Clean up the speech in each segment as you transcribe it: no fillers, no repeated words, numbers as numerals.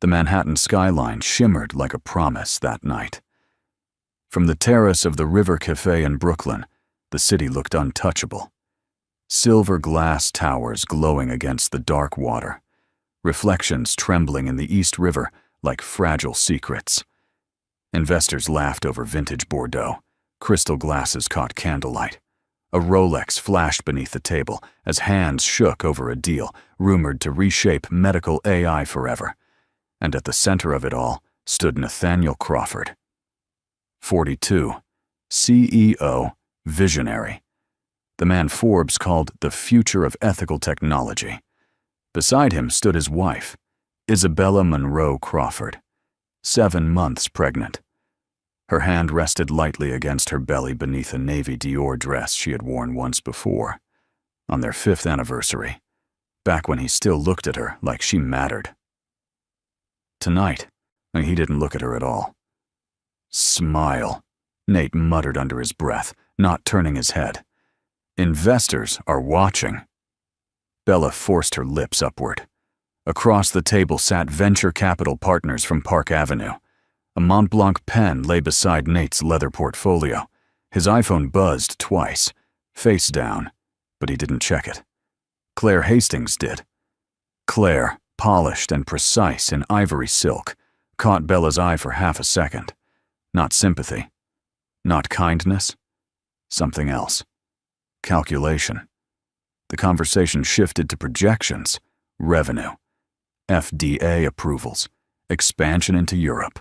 The Manhattan skyline shimmered like a promise that night. From the terrace of the River Cafe in Brooklyn, the city looked untouchable. Silver glass towers glowing against the dark water, reflections trembling in the East River like fragile secrets. Investors laughed over vintage Bordeaux. Crystal glasses caught candlelight. A Rolex flashed beneath the table as hands shook over a deal rumored to reshape medical AI forever. And at the center of it all stood Nathaniel Crawford. 42, CEO, visionary. The man Forbes called the future of ethical technology. Beside him stood his wife, Isabella Monroe Crawford, 7 months pregnant. Her hand rested lightly against her belly beneath a navy Dior dress she had worn once before, on their 5th anniversary, back when he still looked at her like she mattered. Tonight, he didn't look at her at all. Smile, Nate muttered under his breath, not turning his head. Investors are watching. Bella forced her lips upward. Across the table sat venture capital partners from Park Avenue. A Montblanc pen lay beside Nate's leather portfolio. His iPhone buzzed twice, face down, but he didn't check it. Claire Hastings did. Claire, polished and precise in ivory silk, caught Bella's eye for half a second. Not sympathy. Not kindness. Something else. Calculation. The conversation shifted to projections, revenue, FDA approvals, expansion into Europe.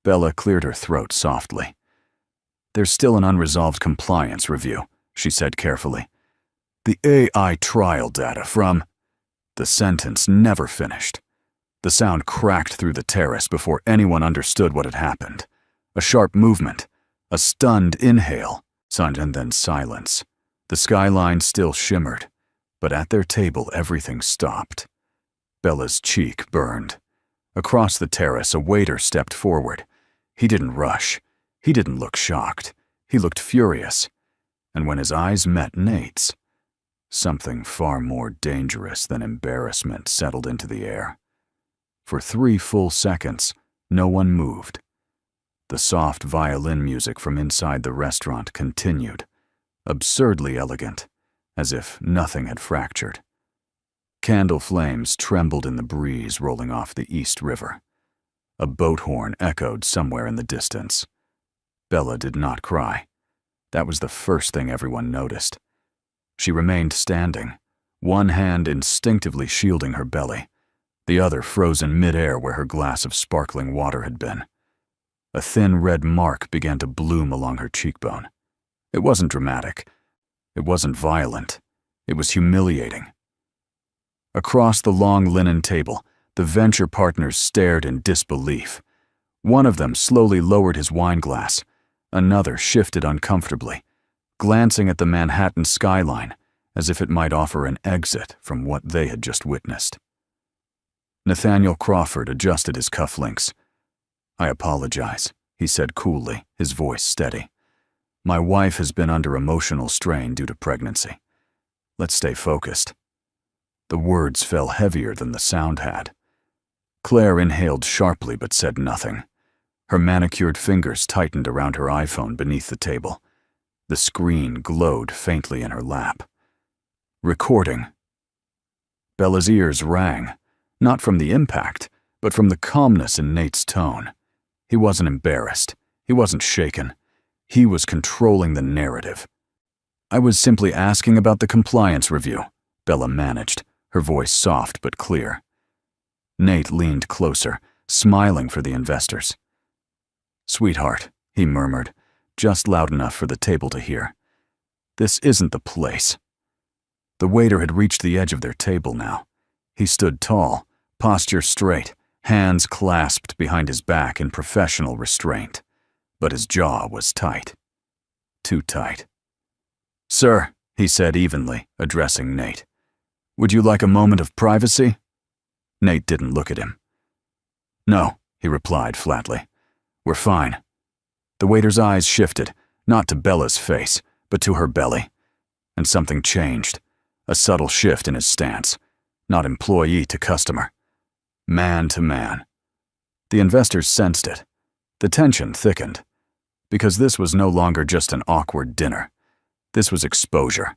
Bella cleared her throat softly. There's still an unresolved compliance review, she said carefully. The AI trial data from... The sentence never finished. The sound cracked through the terrace before anyone understood what had happened. A sharp movement, a stunned inhale, and then silence. The skyline still shimmered, but at their table everything stopped. Bella's cheek burned. Across the terrace, a waiter stepped forward. He didn't rush. He didn't look shocked. He looked furious. And when his eyes met Nate's, something far more dangerous than embarrassment settled into the air. For 3 full seconds, no one moved. The soft violin music from inside the restaurant continued, absurdly elegant, as if nothing had fractured. Candle flames trembled in the breeze rolling off the East River. A boat horn echoed somewhere in the distance. Bella did not cry. That was the first thing everyone noticed. She remained standing, one hand instinctively shielding her belly, the other frozen mid-air where her glass of sparkling water had been. A thin red mark began to bloom along her cheekbone. It wasn't dramatic. It wasn't violent. It was humiliating. Across the long linen table, the venture partners stared in disbelief. One of them slowly lowered his wine glass. Another shifted uncomfortably, glancing at the Manhattan skyline as if it might offer an exit from what they had just witnessed. Nathaniel Crawford adjusted his cufflinks. I apologize, he said coolly, his voice steady. My wife has been under emotional strain due to pregnancy. Let's stay focused. The words fell heavier than the sound had. Claire inhaled sharply but said nothing. Her manicured fingers tightened around her iPhone beneath the table. The screen glowed faintly in her lap. Recording. Bella's ears rang, not from the impact, but from the calmness in Nate's tone. He wasn't embarrassed. He wasn't shaken. He was controlling the narrative. I was simply asking about the compliance review, Bella managed, her voice soft but clear. Nate leaned closer, smiling for the investors. Sweetheart, he murmured, just loud enough for the table to hear. This isn't the place. The waiter had reached the edge of their table now. He stood tall, posture straight, hands clasped behind his back in professional restraint. But his jaw was tight. Too tight. Sir, he said evenly, addressing Nate. Would you like a moment of privacy? Nate didn't look at him. No, he replied flatly. We're fine. The waiter's eyes shifted, not to Bella's face, but to her belly. And something changed. A subtle shift in his stance. Not employee to customer. Man to man, The investors sensed it. The tension thickened. Because this was no longer just an awkward dinner. This was exposure.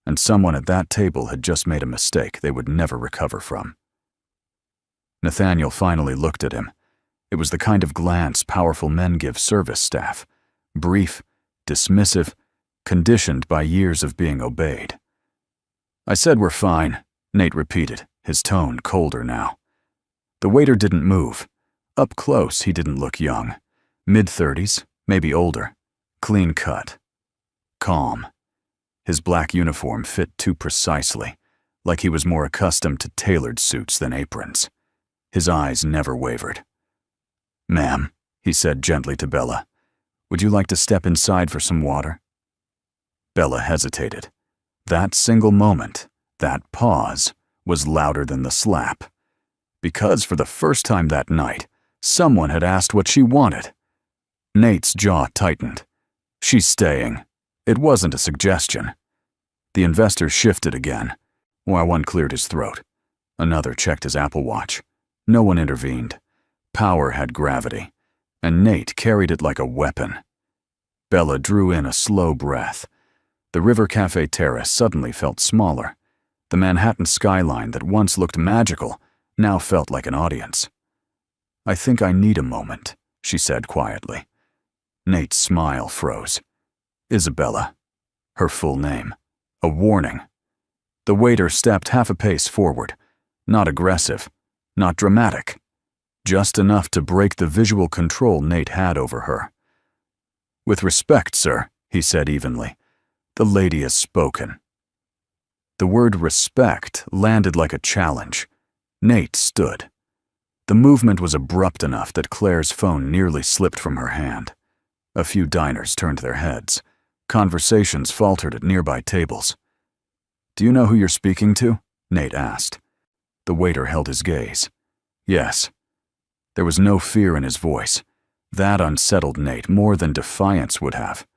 And someone at that table had just made a mistake they would never recover from. Nathaniel finally looked at him. It was the kind of glance powerful men give service staff. Brief, dismissive, conditioned by years of being obeyed. "I said we're fine," Nate repeated, his tone colder now. The waiter didn't move. Up close, he didn't look young. Mid-30s, maybe older. Clean cut. Calm. His black uniform fit too precisely, like he was more accustomed to tailored suits than aprons. His eyes never wavered. "Ma'am," he said gently to Bella, "would you like to step inside for some water?" Bella hesitated. That single moment, that pause, was louder than the slap. Because for the first time that night, someone had asked what she wanted. Nate's jaw tightened. "She's staying." It wasn't a suggestion. The investor shifted again, while one cleared his throat. Another checked his Apple Watch. No one intervened. Power had gravity, and Nate carried it like a weapon. Bella drew in a slow breath. The River Cafe terrace suddenly felt smaller. The Manhattan skyline that once looked magical now felt like an audience. "I think I need a moment," she said quietly. Nate's smile froze. Isabella. Her full name. A warning. The waiter stepped half a pace forward. Not aggressive. Not dramatic. Just enough to break the visual control Nate had over her. "With respect, sir," he said evenly. "The lady has spoken." The word respect landed like a challenge. Nate stood. The movement was abrupt enough that Claire's phone nearly slipped from her hand. A few diners turned their heads. Conversations faltered at nearby tables. "Do you know who you're speaking to?" Nate asked. The waiter held his gaze. "Yes." There was no fear in his voice. That unsettled Nate more than defiance would have.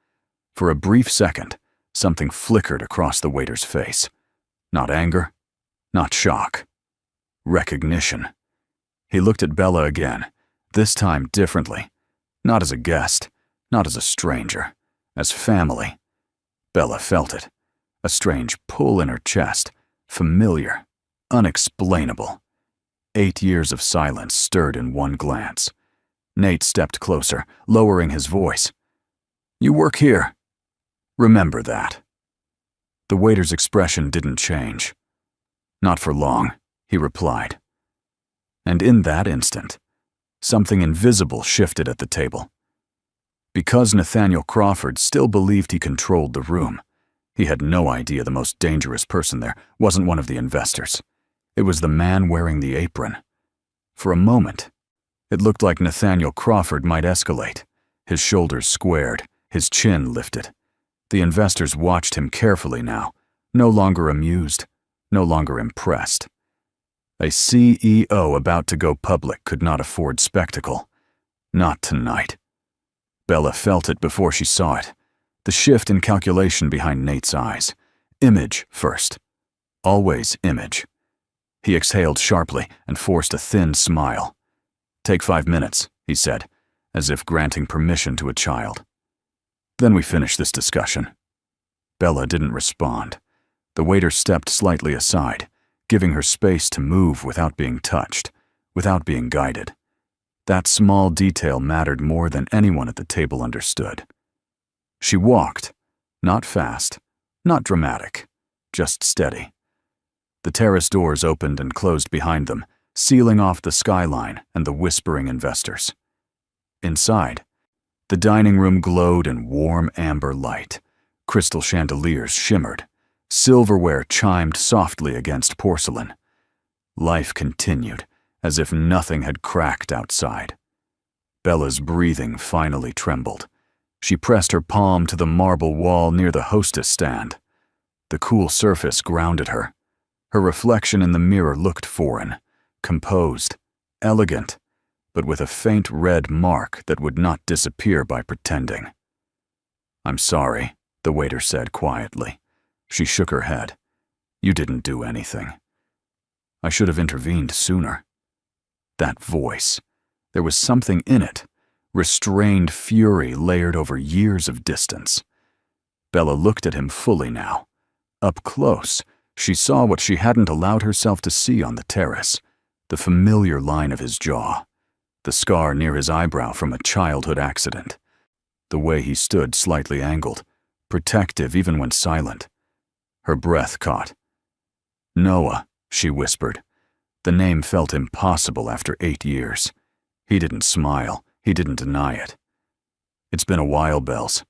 For a brief second, something flickered across the waiter's face. Not anger, not shock. Recognition. He looked at Bella again, this time differently. Not as a guest, not as a stranger. As family. Bella felt it. A strange pull in her chest. Familiar. Unexplainable. 8 years of silence stirred in one glance. Nate stepped closer, lowering his voice. "You work here. Remember that." The waiter's expression didn't change. "Not for long," he replied. And in that instant, something invisible shifted at the table. Because Nathaniel Crawford still believed he controlled the room, he had no idea the most dangerous person there wasn't one of the investors. It was the man wearing the apron. For a moment, it looked like Nathaniel Crawford might escalate. His shoulders squared, his chin lifted. The investors watched him carefully now, no longer amused, no longer impressed. A CEO about to go public could not afford spectacle. Not tonight. Bella felt it before she saw it. The shift in calculation behind Nate's eyes. Image first. Always image. He exhaled sharply and forced a thin smile. "Take 5 minutes," he said, as if granting permission to a child. "Then we finish this discussion." Bella didn't respond. The waiter stepped slightly aside, giving her space to move without being touched, without being guided. That small detail mattered more than anyone at the table understood. She walked, not fast, not dramatic, just steady. The terrace doors opened and closed behind them, sealing off the skyline and the whispering investors. Inside, the dining room glowed in warm amber light. Crystal chandeliers shimmered. Silverware chimed softly against porcelain. Life continued, as if nothing had cracked outside. Bella's breathing finally trembled. She pressed her palm to the marble wall near the hostess stand. The cool surface grounded her. Her reflection in the mirror looked foreign, composed, elegant, but with a faint red mark that would not disappear by pretending. "I'm sorry," the waiter said quietly. She shook her head. "You didn't do anything. I should have intervened sooner." That voice, There was something in it, restrained fury layered over years of distance. Bella looked at him fully now. Up close, she saw what she hadn't allowed herself to see on the terrace, the familiar line of his jaw, the scar near his eyebrow from a childhood accident, the way he stood slightly angled, protective even when silent. Her breath caught. "Noah," she whispered. The name felt impossible after 8 years. He didn't smile. He didn't deny it. "It's been a while, Bells."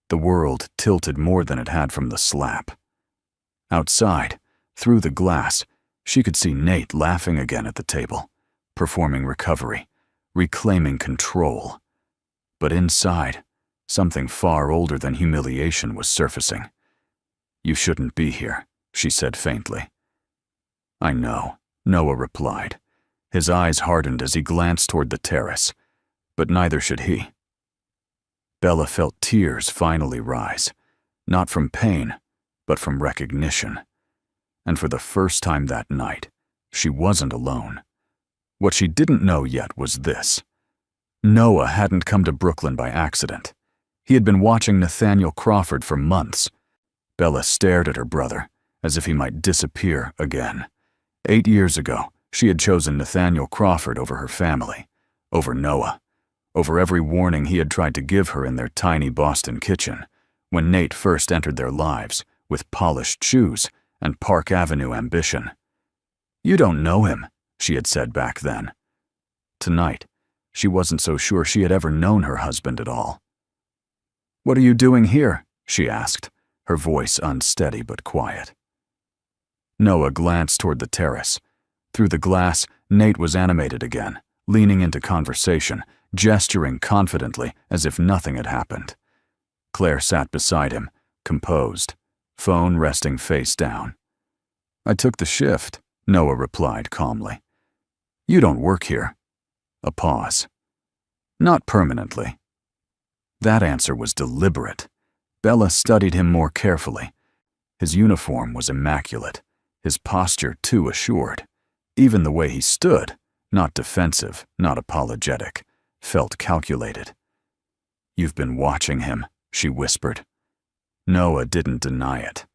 The world tilted more than it had from the slap. Outside, through the glass, she could see Nate laughing again at the table, performing recovery, reclaiming control. But inside, something far older than humiliation was surfacing. "You shouldn't be here," she said faintly. "I know," Noah replied. His eyes hardened as he glanced toward the terrace, but neither should he. Bella felt tears finally rise, not from pain, but from recognition. And for the first time that night, she wasn't alone. What she didn't know yet was this. Noah hadn't come to Brooklyn by accident. He had been watching Nathaniel Crawford for months. Bella stared at her brother, as if he might disappear again. 8 years ago, she had chosen Nathaniel Crawford over her family, over Noah, over every warning he had tried to give her in their tiny Boston kitchen, when Nate first entered their lives, with polished shoes and Park Avenue ambition. "You don't know him," she had said back then. Tonight, she wasn't so sure she had ever known her husband at all. "What are you doing here?" she asked, her voice unsteady but quiet. Noah glanced toward the terrace. Through the glass, Nate was animated again, leaning into conversation, gesturing confidently as if nothing had happened. Claire sat beside him, composed, phone resting face down. "I took the shift," Noah replied calmly. "You don't work here." A pause. "Not permanently." That answer was deliberate. Bella studied him more carefully. His uniform was immaculate, his posture too assured. Even the way he stood, not defensive, not apologetic, felt calculated. "You've been watching him," she whispered. Noah didn't deny it.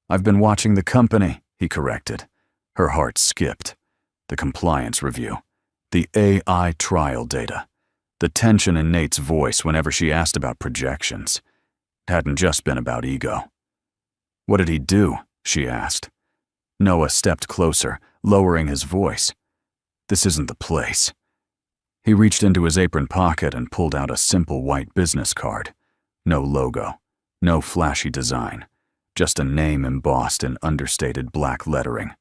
"I've been watching the company," he corrected. Her heart skipped. The compliance review, the AI trial data, the tension in Nate's voice whenever she asked about projections. It hadn't just been about ego. "What did he do?" she asked. Noah stepped closer, lowering his voice. "This isn't the place." He reached into his apron pocket and pulled out a simple white business card. No logo, no flashy design, just a name embossed in understated black lettering.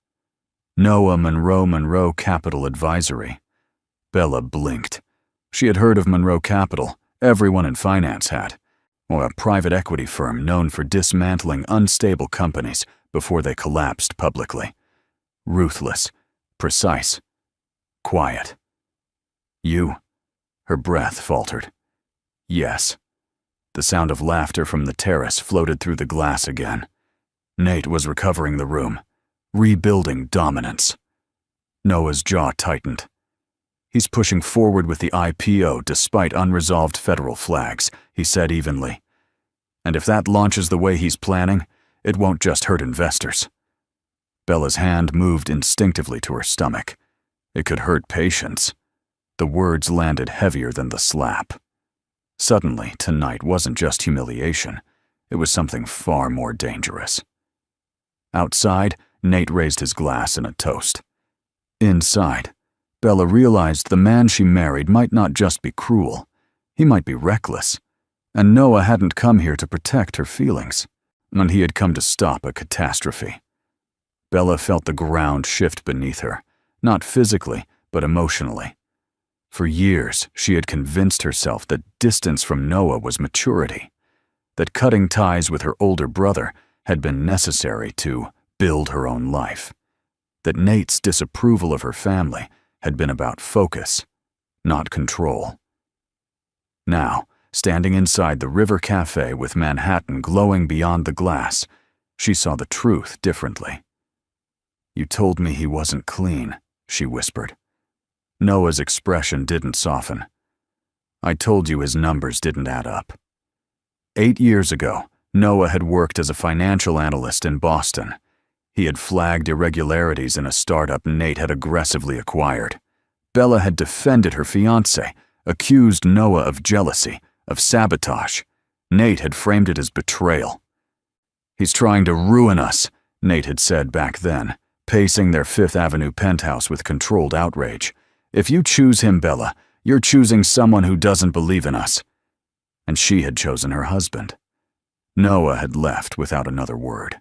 Noah Monroe Capital Advisory. Bella blinked. She had heard of Monroe Capital, everyone in finance had, or a private equity firm known for dismantling unstable companies before they collapsed publicly. Ruthless, precise, quiet. "You?" Her breath faltered. "Yes." The sound of laughter from the terrace floated through the glass again. Nate was recovering the room, rebuilding dominance. Noah's jaw tightened. "He's pushing forward with the IPO despite unresolved federal flags," he said evenly. "And if that launches the way he's planning, it won't just hurt investors." Bella's hand moved instinctively to her stomach. It could hurt patience. The words landed heavier than the slap. Suddenly, tonight wasn't just humiliation. It was something far more dangerous. Outside, Nate raised his glass in a toast. Inside, Bella realized the man she married might not just be cruel. He might be reckless. And Noah hadn't come here to protect her feelings, and he had come to stop a catastrophe. Bella felt the ground shift beneath her, not physically, but emotionally. For years, she had convinced herself that distance from Noah was maturity, that cutting ties with her older brother had been necessary to build her own life, that Nate's disapproval of her family had been about focus, not control. Now, standing inside the River Cafe with Manhattan glowing beyond the glass, she saw the truth differently. "You told me he wasn't clean," she whispered. Noah's expression didn't soften. I told you his numbers didn't add up. 8 years ago, Noah had worked as a financial analyst in Boston. He had flagged irregularities in a startup Nate had aggressively acquired. Bella had defended her fiancé, accused Noah of jealousy, of sabotage. Nate had framed it as betrayal. "He's trying to ruin us," Nate had said back then, pacing their Fifth Avenue penthouse with controlled outrage. "If you choose him, Bella, you're choosing someone who doesn't believe in us." And she had chosen her husband. Noah had left without another word.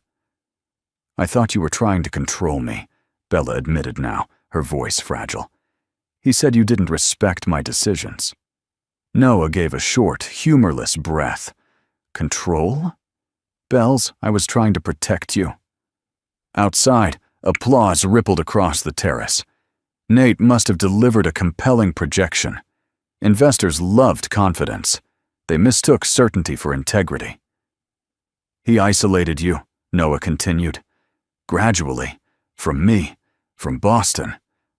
"I thought you were trying to control me," Bella admitted now, her voice fragile. "He said you didn't respect my decisions." Noah gave a short, humorless breath. "Control? Bells, I was trying to protect you." Outside, applause rippled across the terrace. Nate must have delivered a compelling projection. Investors loved confidence. They mistook certainty for integrity. "He isolated you," Noah continued. "Gradually. From me. From Boston.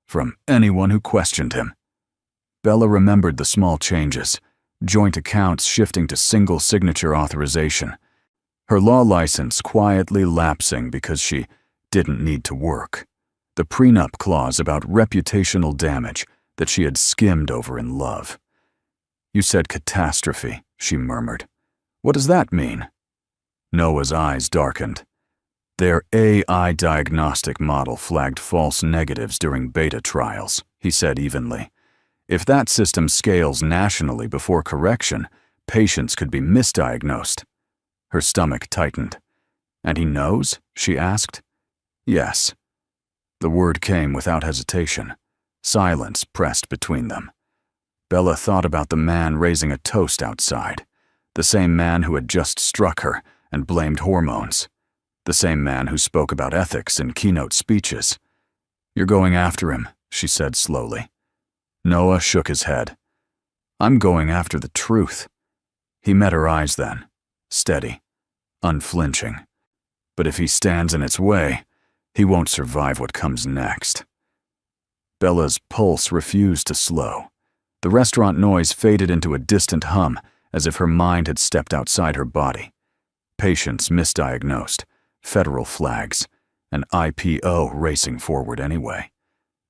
From anyone who questioned him." Bella remembered the small changes. Joint accounts shifting to single signature authorization. Her law license quietly lapsing because she didn't need to work. The prenup clause about reputational damage that she had skimmed over in love. "You said catastrophe," she murmured. "What does that mean?" Noah's eyes darkened. "Their AI diagnostic model flagged false negatives during beta trials," he said evenly. "If that system scales nationally before correction, patients could be misdiagnosed." Her stomach tightened. "And he knows?" she asked. "Yes." The word came without hesitation. Silence pressed between them. Bella thought about the man raising a toast outside. The same man who had just struck her and blamed hormones. The same man who spoke about ethics in keynote speeches. "You're going after him," she said slowly. Noah shook his head. "I'm going after the truth." He met her eyes then, steady, unflinching. "But if he stands in its way, he won't survive what comes next." Bella's pulse refused to slow. The restaurant noise faded into a distant hum, as if her mind had stepped outside her body. Patients misdiagnosed, federal flags, an IPO racing forward anyway.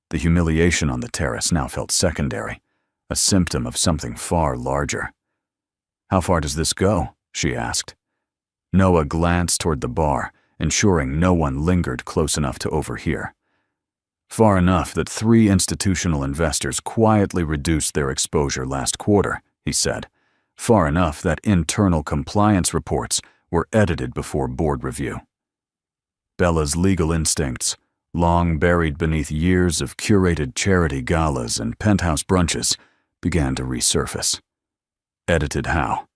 The humiliation on the terrace now felt secondary, a symptom of something far larger. "How far does this go?" she asked. Noah glanced toward the bar, ensuring no one lingered close enough to overhear. "Far enough that 3 institutional investors quietly reduced their exposure last quarter," he said. "Far enough that internal compliance reports were edited before board review." Bella's legal instincts, long buried beneath years of curated charity galas and penthouse brunches, began to resurface. Edited how?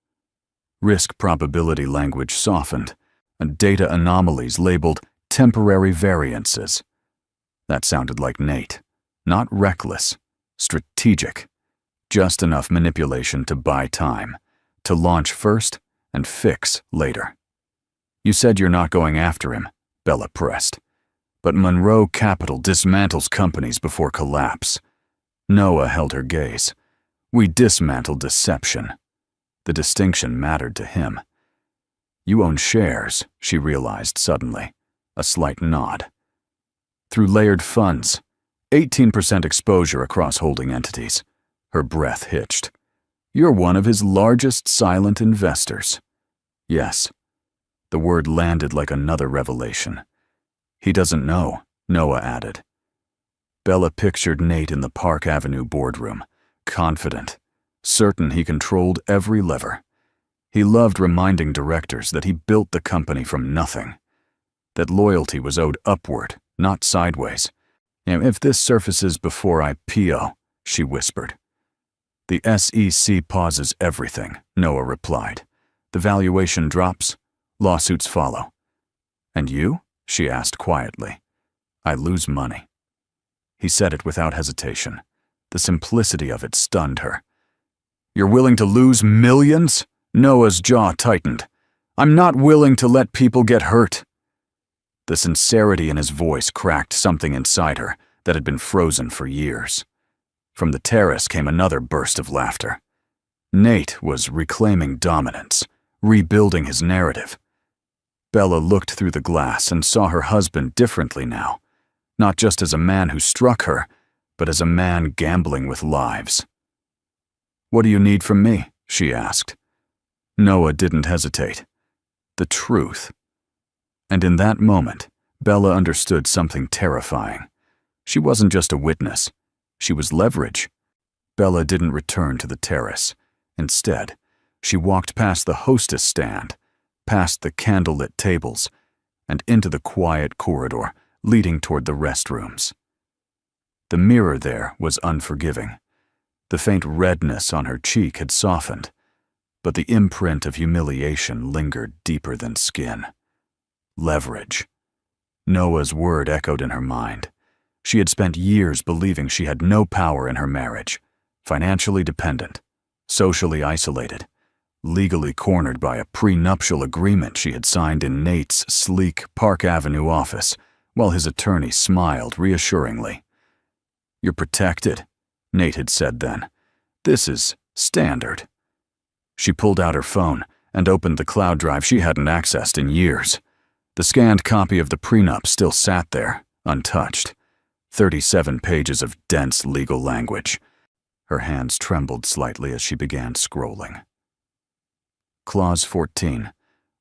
Risk probability language softened, and data anomalies labeled temporary variances. That sounded like Nate. Not reckless, strategic. Just enough manipulation to buy time, to launch first and fix later. "You said you're not going after him," Bella pressed. "But Monroe Capital dismantles companies before collapse." Noah held her gaze. "We dismantle deception." The distinction mattered to him. "You own shares," she realized suddenly. A slight nod. "Through layered funds, 18% exposure across holding entities." Her breath hitched. "You're one of his largest silent investors." "Yes." The word landed like another revelation. "He doesn't know," Noah added. Bella pictured Nate in the Park Avenue boardroom, confident, certain he controlled every lever. He loved reminding directors that he built the company from nothing, that loyalty was owed upward, not sideways. "If this surfaces before IPO," she whispered. "The SEC pauses everything," Noah replied. "The valuation drops, lawsuits follow." "And you?" she asked quietly. "I lose money." He said it without hesitation. The simplicity of it stunned her. "You're willing to lose millions?" Noah's jaw tightened. "I'm not willing to let people get hurt." The sincerity in his voice cracked something inside her that had been frozen for years. From the terrace came another burst of laughter. Nate was reclaiming dominance, rebuilding his narrative. Bella looked through the glass and saw her husband differently now, not just as a man who struck her, but as a man gambling with lives. "What do you need from me?" she asked. Noah didn't hesitate. The truth. And in that moment, Bella understood something terrifying. She wasn't just a witness. She was leverage. Bella didn't return to the terrace. Instead, she walked past the hostess stand, past the candlelit tables, and into the quiet corridor leading toward the restrooms. The mirror there was unforgiving. The faint redness on her cheek had softened, but the imprint of humiliation lingered deeper than skin. Leverage. Noah's word echoed in her mind. She had spent years believing she had no power in her marriage, financially dependent, socially isolated, legally cornered by a prenuptial agreement she had signed in Nate's sleek Park Avenue office, while his attorney smiled reassuringly. "You're protected," Nate had said then. "This is standard." She pulled out her phone and opened the cloud drive she hadn't accessed in years. The scanned copy of the prenup still sat there, untouched. 37 pages of dense legal language. Her hands trembled slightly as she began scrolling. Clause 14.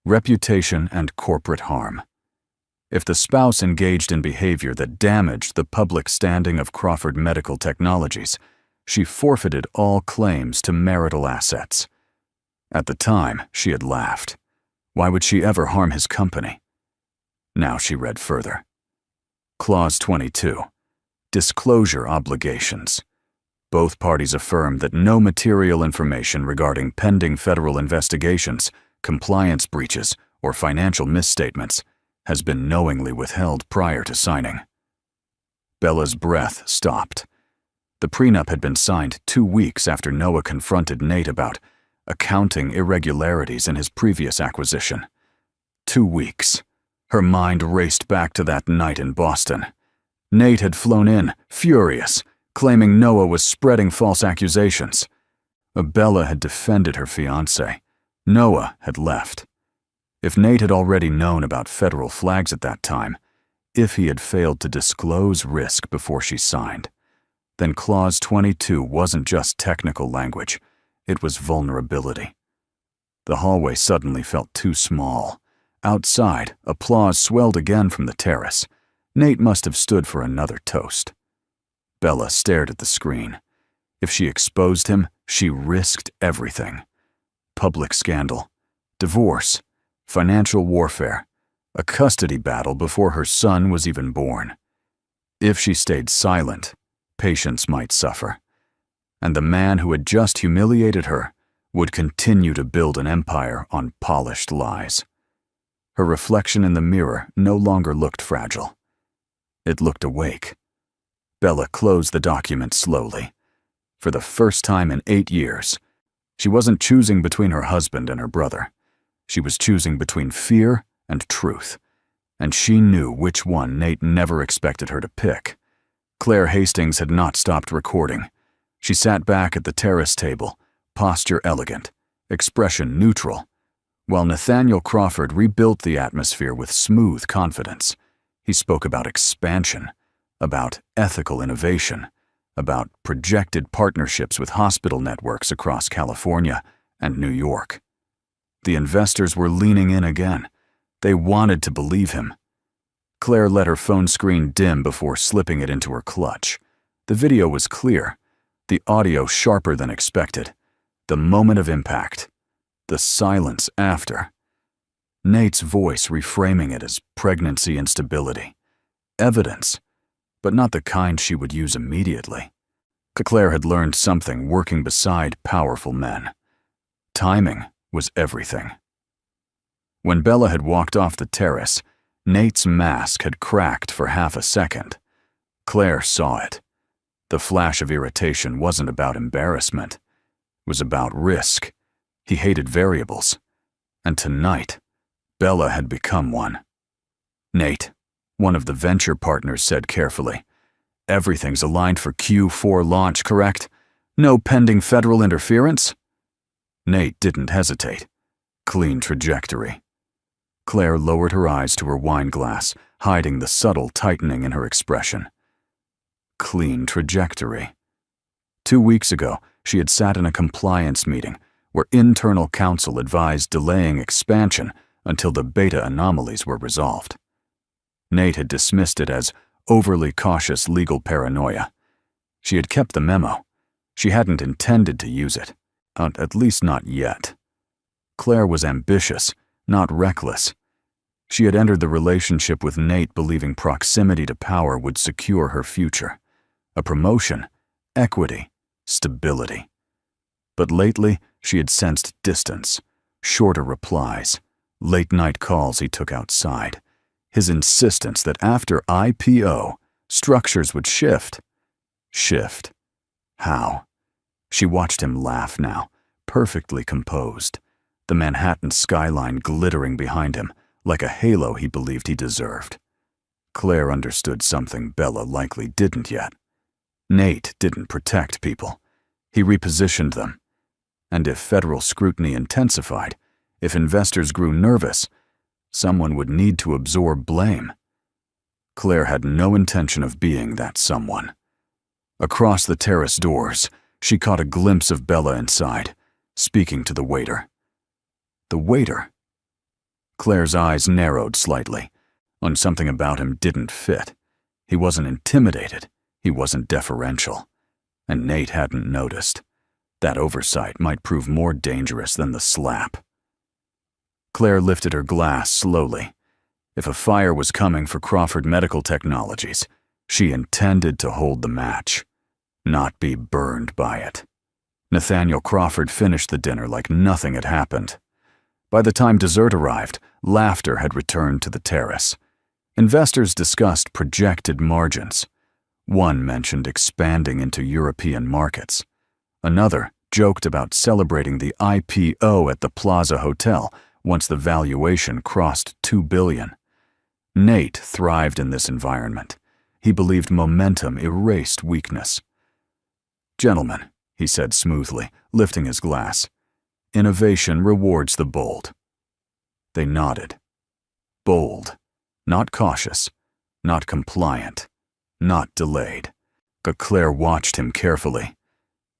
Reputation and corporate harm. If the spouse engaged in behavior that damaged the public standing of Crawford Medical Technologies, she forfeited all claims to marital assets. At the time, she had laughed. Why would she ever harm his company? Now she read further. Clause 22. Disclosure obligations. Both parties affirm that no material information regarding pending federal investigations, compliance breaches, or financial misstatements has been knowingly withheld prior to signing. Bella's breath stopped. The prenup had been signed 2 weeks after Noah confronted Nate about accounting irregularities in his previous acquisition. 2 weeks. Her mind raced back to that night in Boston. Nate had flown in, furious, claiming Noah was spreading false accusations. Bella had defended her fiancé. Noah had left. If Nate had already known about federal flags at that time, if he had failed to disclose risk before she signed, then Clause 22 wasn't just technical language, it was vulnerability. The hallway suddenly felt too small. Outside, applause swelled again from the terrace. Nate must have stood for another toast. Bella stared at the screen. If she exposed him, she risked everything. Public scandal, divorce, financial warfare, a custody battle before her son was even born. If she stayed silent, Patience might suffer. And the man who had just humiliated her would continue to build an empire on polished lies. Her reflection in the mirror no longer looked fragile. It looked awake. Bella closed the document slowly. For the first time in 8 years, she wasn't choosing between her husband and her brother. She was choosing between fear and truth. And she knew which one Nate never expected her to pick. Claire Hastings had not stopped recording. She sat back at the terrace table, posture elegant, expression neutral, while Nathaniel Crawford rebuilt the atmosphere with smooth confidence. He spoke about expansion, about ethical innovation, about projected partnerships with hospital networks across California and New York. The investors were leaning in again. They wanted to believe him. Claire let her phone screen dim before slipping it into her clutch. The video was clear, the audio sharper than expected, the moment of impact, the silence after. Nate's voice reframing it as pregnancy instability. Evidence, but not the kind she would use immediately. Claire had learned something working beside powerful men. Timing was everything. When Bella had walked off the terrace, Nate's mask had cracked for half a second. Claire saw it. The flash of irritation wasn't about embarrassment. It was about risk. He hated variables. And tonight, Bella had become one. "Nate," one of the venture partners said carefully, Everything's aligned for Q4 launch, correct? No pending federal interference? Nate didn't hesitate. Clean trajectory. Claire lowered her eyes to her wine glass, hiding the subtle tightening in her expression. Clean trajectory. 2 weeks ago, she had sat in a compliance meeting where internal counsel advised delaying expansion until the beta anomalies were resolved. Nate had dismissed it as overly cautious legal paranoia. She had kept the memo. She hadn't intended to use it, at least not yet. Claire was ambitious, not reckless. She had entered the relationship with Nate believing proximity to power would secure her future. A promotion, equity, stability. But lately, she had sensed distance, shorter replies, late-night calls he took outside, his insistence that after IPO, structures would shift. Shift. How? She watched him laugh now, perfectly composed, the Manhattan skyline glittering behind him like a halo he believed he deserved. Claire understood something Bella likely didn't yet. Nate didn't protect people. He repositioned them. And if federal scrutiny intensified, if investors grew nervous, someone would need to absorb blame. Claire had no intention of being that someone. Across the terrace doors, she caught a glimpse of Bella inside, speaking to the waiter. The waiter? Claire's eyes narrowed slightly. On something about him didn't fit. He wasn't intimidated. He wasn't deferential. And Nate hadn't noticed. That oversight might prove more dangerous than the slap. Claire lifted her glass slowly. If a fire was coming for Crawford Medical Technologies, she intended to hold the match, not be burned by it. Nathaniel Crawford finished the dinner like nothing had happened. By the time dessert arrived, laughter had returned to the terrace. Investors discussed projected margins. One mentioned expanding into European markets. Another joked about celebrating the IPO at the Plaza Hotel once the valuation crossed $2 billion. Nate thrived in this environment. He believed momentum erased weakness. "Gentlemen," he said smoothly, lifting his glass, "innovation rewards the bold." They nodded. Bold, not cautious, not compliant, not delayed. But Claire watched him carefully.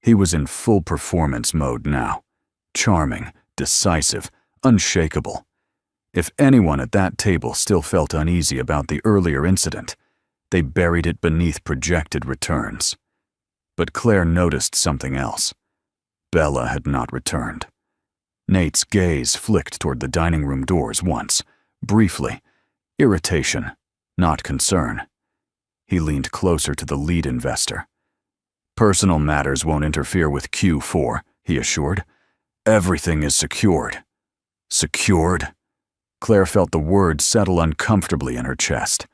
He was in full performance mode now. Charming, decisive, unshakable. If anyone at that table still felt uneasy about the earlier incident, they buried it beneath projected returns. But Claire noticed something else. Bella had not returned. Nate's gaze flicked toward the dining room doors once, briefly. Irritation, not concern. He leaned closer to the lead investor. "Personal matters won't interfere with Q4, he assured. "Everything is secured." Secured? Claire felt the word settle uncomfortably in her chest.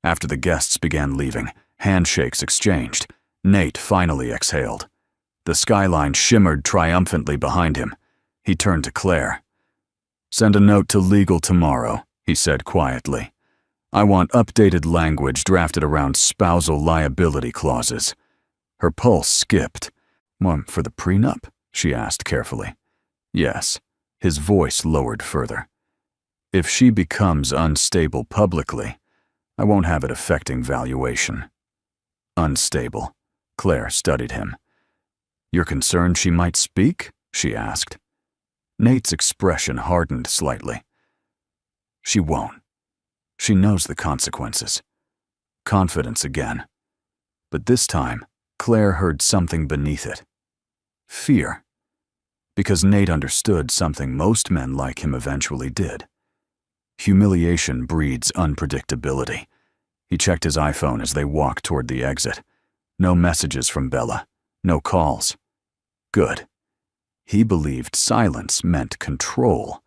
After the guests began leaving, handshakes exchanged, Nate finally exhaled. The skyline shimmered triumphantly behind him. He turned to Claire. "Send a note to legal tomorrow," he said quietly. "I want updated language drafted around spousal liability clauses." Her pulse skipped. "For the prenup?" she asked carefully. "Yes." His voice lowered further. "If she becomes unstable publicly, I won't have it affecting valuation." "Unstable?" Claire studied him. "You're concerned she might speak?" she asked. Nate's expression hardened slightly. "She won't. She knows the consequences." Confidence again. But this time, Claire heard something beneath it. Fear. Because Nate understood something most men like him eventually did. Humiliation breeds unpredictability. He checked his iPhone as they walked toward the exit. No messages from Bella. No calls. Good. He believed silence meant control.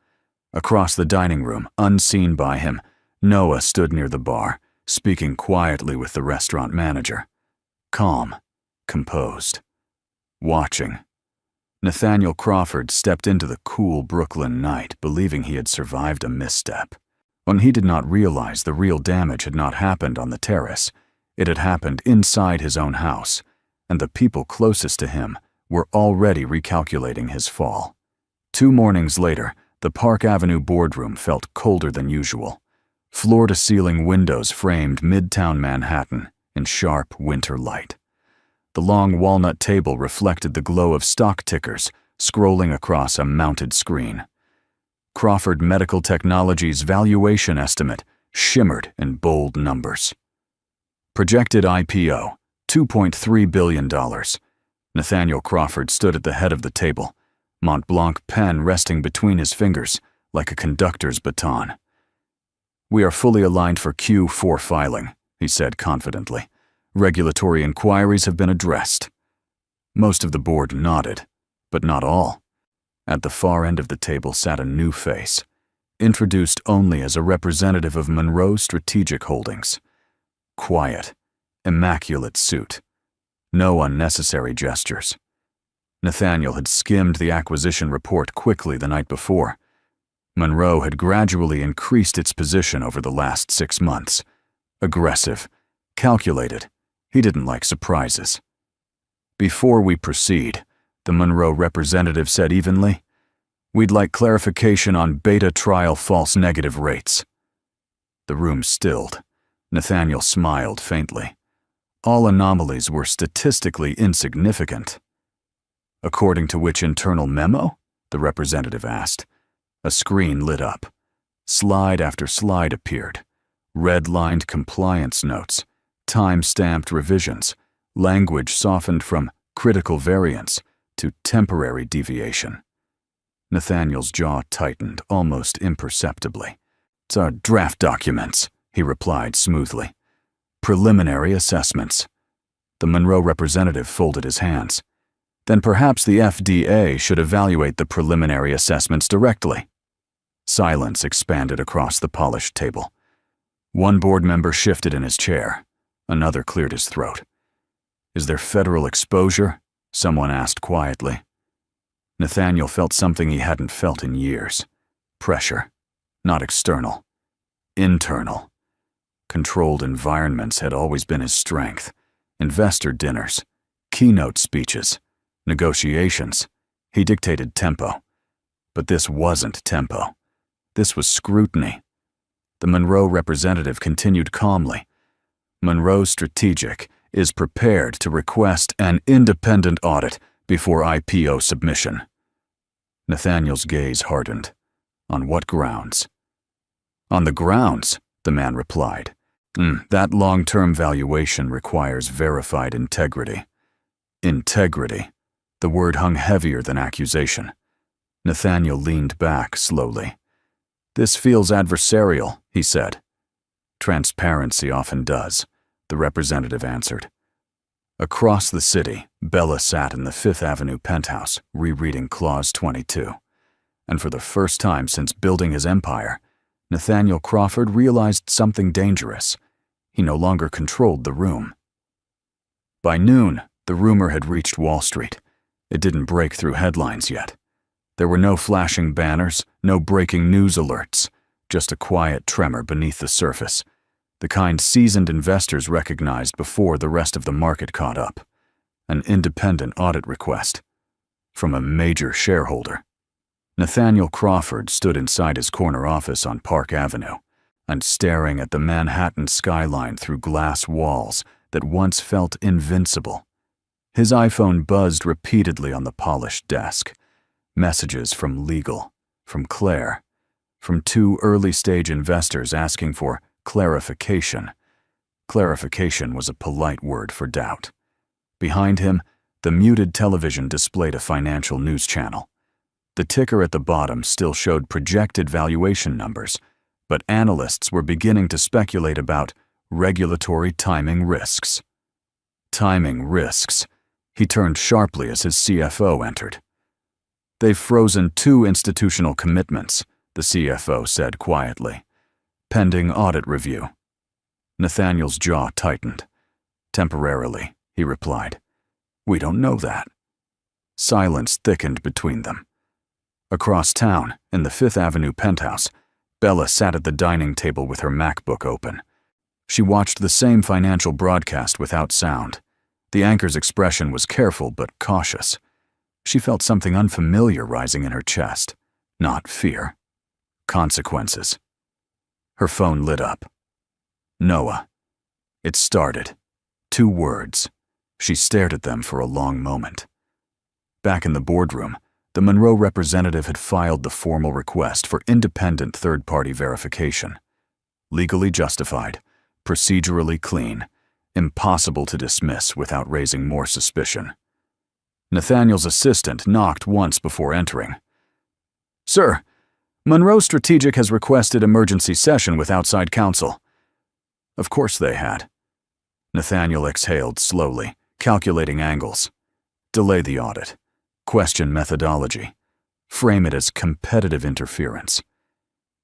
Across the dining room, unseen by him, Noah stood near the bar, speaking quietly with the restaurant manager. Calm. Composed. Watching. Nathaniel Crawford stepped into the cool Brooklyn night believing he had survived a misstep. When he did not realize the real damage had not happened on the terrace, It had happened inside his own house, and the people closest to him were already recalculating his fall. 2 mornings later, the Park Avenue boardroom felt colder than usual. Floor-to-ceiling windows framed Midtown Manhattan in sharp winter light. The long walnut table reflected the glow of stock tickers scrolling across a mounted screen. Crawford Medical Technologies' valuation estimate shimmered in bold numbers. Projected IPO, $2.3 billion. Nathaniel Crawford stood at the head of the table, Mont Blanc pen resting between his fingers like a conductor's baton. "We are fully aligned for Q4 filing," he said confidently. "Regulatory inquiries have been addressed." Most of the board nodded, but not all. At the far end of the table sat a new face, introduced only as a representative of Monroe Strategic Holdings. Quiet, immaculate suit. No unnecessary gestures. Nathaniel had skimmed the acquisition report quickly the night before. Monroe had gradually increased its position over the last 6 months. Aggressive, calculated. He didn't like surprises. "Before we proceed," the Monroe representative said evenly, "we'd like clarification on beta trial false negative rates." The room stilled. Nathaniel smiled faintly. All anomalies were statistically insignificant. "According to which internal memo?" the representative asked. A screen lit up. Slide after slide appeared. Red-lined compliance notes, time-stamped revisions, language softened from critical variance to temporary deviation. Nathaniel's jaw tightened almost imperceptibly. "It's our draft documents," he replied smoothly. "Preliminary assessments." The Monroe representative folded his hands. "Then perhaps the FDA should evaluate the preliminary assessments directly." Silence expanded across the polished table. One board member shifted in his chair. Another cleared his throat. "Is there federal exposure?" someone asked quietly. Nathaniel felt something he hadn't felt in years. Pressure. Not external. Internal. Controlled environments had always been his strength. Investor dinners. Keynote speeches. Negotiations. He dictated tempo. But this wasn't tempo. This was scrutiny. The Monroe representative continued calmly. "Monroe Strategic is prepared to request an independent audit before IPO submission." Nathaniel's gaze hardened. "On what grounds?" "On the grounds," the man replied. That long-term valuation requires verified integrity." Integrity. The word hung heavier than accusation. Nathaniel leaned back slowly. "This feels adversarial," he said. "Transparency often does," the representative answered. Across the city, Bella sat in the Fifth Avenue penthouse, rereading Clause 22. And for the first time since building his empire, Nathaniel Crawford realized something dangerous. He no longer controlled the room. By noon, the rumor had reached Wall Street. It didn't break through headlines yet. There were no flashing banners, no breaking news alerts, just a quiet tremor beneath the surface, the kind seasoned investors recognized before the rest of the market caught up. An independent audit request. From a major shareholder. Nathaniel Crawford stood inside his corner office on Park Avenue, and staring at the Manhattan skyline through glass walls that once felt invincible. His iPhone buzzed repeatedly on the polished desk. Messages from legal, from Claire, from 2 early-stage investors asking for clarification. Clarification was a polite word for doubt. Behind him, the muted television displayed a financial news channel. The ticker at the bottom still showed projected valuation numbers, but analysts were beginning to speculate about regulatory timing risks. Timing risks. He turned sharply as his CFO entered. "They've frozen 2 institutional commitments," the CFO said quietly. "Pending audit review." Nathaniel's jaw tightened. "Temporarily," he replied. "We don't know that." Silence thickened between them. Across town, in the Fifth Avenue penthouse, Bella sat at the dining table with her MacBook open. She watched the same financial broadcast without sound. The anchor's expression was careful but cautious. She felt something unfamiliar rising in her chest. Not fear. Consequences. Her phone lit up. Noah. It started. 2 words. She stared at them for a long moment. Back in the boardroom, the Monroe representative had filed the formal request for independent third-party verification. Legally justified, procedurally clean, impossible to dismiss without raising more suspicion. Nathaniel's assistant knocked once before entering. "Sir, Monroe Strategic has requested emergency session with outside counsel." Of course they had. Nathaniel exhaled slowly, calculating angles. Delay the audit. Question methodology. Frame it as competitive interference.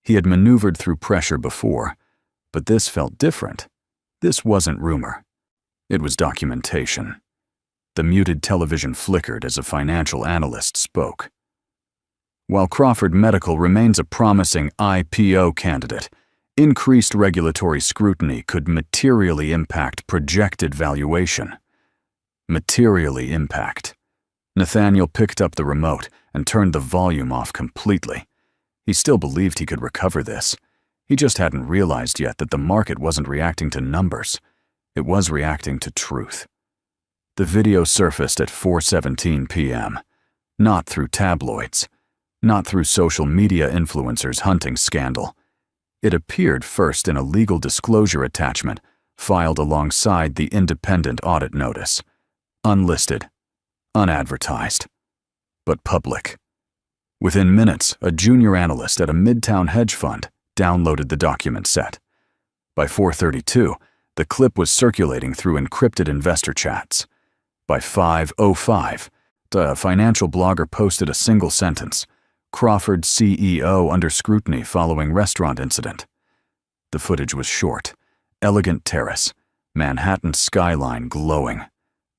He had maneuvered through pressure before, but this felt different. This wasn't rumor. It was documentation. The muted television flickered as a financial analyst spoke. While Crawford Medical remains a promising IPO candidate, increased regulatory scrutiny could materially impact projected valuation. Materially impact. Nathaniel picked up the remote and turned the volume off completely. He still believed he could recover this. He just hadn't realized yet that the market wasn't reacting to numbers. It was reacting to truth. The video surfaced at 4:17 p.m. Not through tabloids. Not through social media influencers hunting scandal. It appeared first in a legal disclosure attachment filed alongside the independent audit notice. Unlisted. Unadvertised. But public. Within minutes, a junior analyst at a midtown hedge fund downloaded the document set. By 4:32, the clip was circulating through encrypted investor chats. By 5:05, the financial blogger posted a single sentence: "Crawford CEO under scrutiny following restaurant incident." The footage was short. Elegant terrace, Manhattan skyline glowing.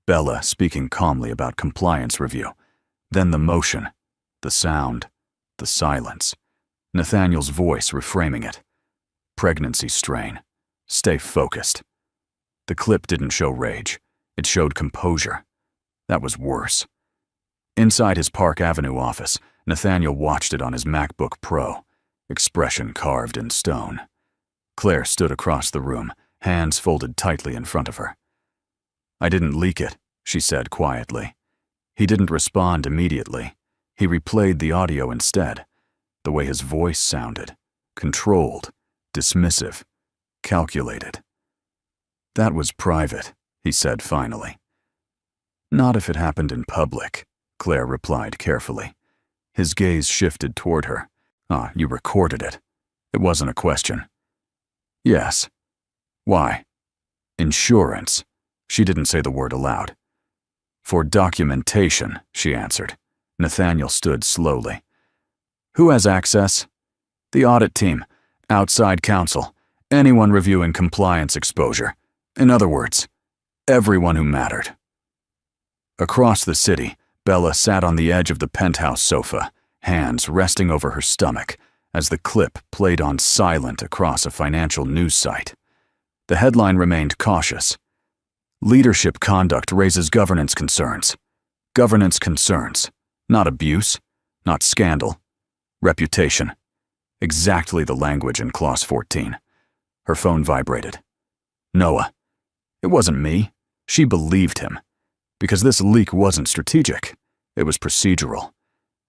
Bella speaking calmly about compliance review. Then the motion, the sound, the silence. Nathaniel's voice reframing it. Pregnancy strain. Stay focused. The clip didn't show rage. It showed composure. That was worse. Inside his Park Avenue office, Nathaniel watched it on his MacBook Pro, expression carved in stone. Claire stood across the room, hands folded tightly in front of her. "I didn't leak it," she said quietly. He didn't respond immediately. He replayed the audio instead. The way his voice sounded. Controlled, dismissive, calculated. "That was private," he said finally. "Not if it happened in public," Claire replied carefully. His gaze shifted toward her. "Ah, you recorded it. It wasn't a question." "Yes." "Why?" "Insurance." She didn't say the word aloud. "For documentation," she answered. Nathaniel stood slowly. "Who has access?" "The audit team, outside counsel, anyone reviewing compliance exposure. In other words, everyone who mattered." Across the city, Bella sat on the edge of the penthouse sofa, hands resting over her stomach, as the clip played on silent across a financial news site. The headline remained cautious. "Leadership conduct raises governance concerns." Governance concerns. Not abuse. Not scandal. Reputation. Exactly the language in Clause 14. Her phone vibrated. Noah. It wasn't me. She believed him. Because this leak wasn't strategic. It was procedural.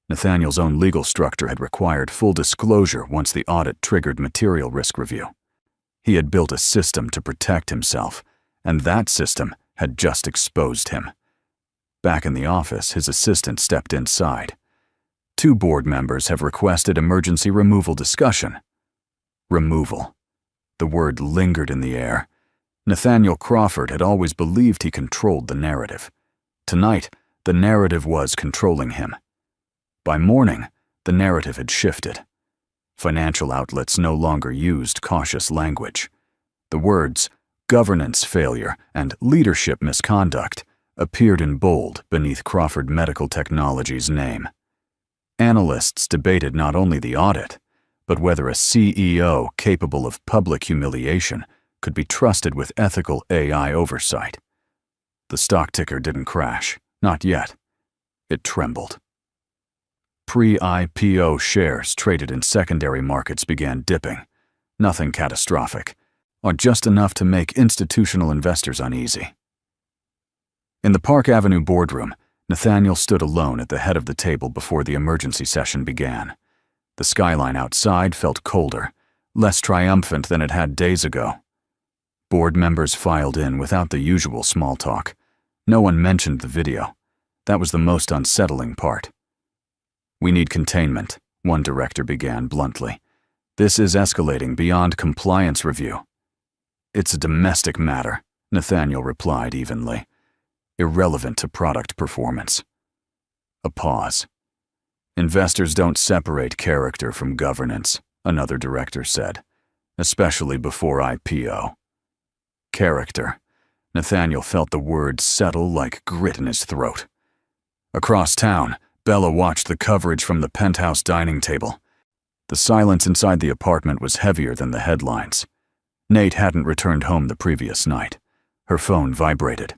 Nathaniel's own legal structure had required full disclosure once the audit triggered material risk review. He had built a system to protect himself, and that system had just exposed him. Back in the office, his assistant stepped inside. 2 board members have requested emergency removal discussion. Removal. The word lingered in the air. Nathaniel Crawford had always believed he controlled the narrative. Tonight, the narrative was controlling him. By morning, the narrative had shifted. Financial outlets no longer used cautious language. The words governance failure and leadership misconduct appeared in bold beneath Crawford Medical Technology's name. Analysts debated not only the audit, but whether a CEO capable of public humiliation could be trusted with ethical AI oversight. The stock ticker didn't crash, not yet. It trembled. Pre-IPO shares traded in secondary markets began dipping. Nothing catastrophic, or just enough to make institutional investors uneasy. In the Park Avenue boardroom, Nathaniel stood alone at the head of the table before the emergency session began. The skyline outside felt colder, less triumphant than it had days ago. Board members filed in without the usual small talk. No one mentioned the video. That was the most unsettling part. "We need containment," one director began bluntly. "This is escalating beyond compliance review." "It's a domestic matter," Nathaniel replied evenly. "Irrelevant to product performance." A pause. "Investors don't separate character from governance," another director said, "especially before IPO." Character. Nathaniel felt the word settle like grit in his throat. Across town, Bella watched the coverage from the penthouse dining table. The silence inside the apartment was heavier than the headlines. Nate hadn't returned home the previous night. Her phone vibrated.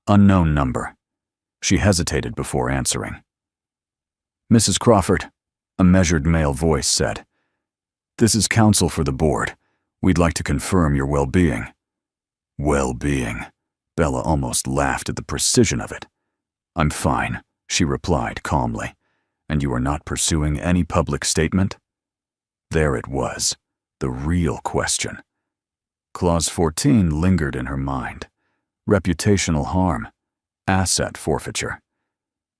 Unknown number. She hesitated before answering. "Mrs. Crawford," a measured male voice said. "This is counsel for the board. We'd like to confirm your well-being." Well-being. Bella almost laughed at the precision of it. "I'm fine," she replied calmly. "And you are not pursuing any public statement?" There it was, the real question. Clause 14 lingered in her mind. Reputational harm, asset forfeiture.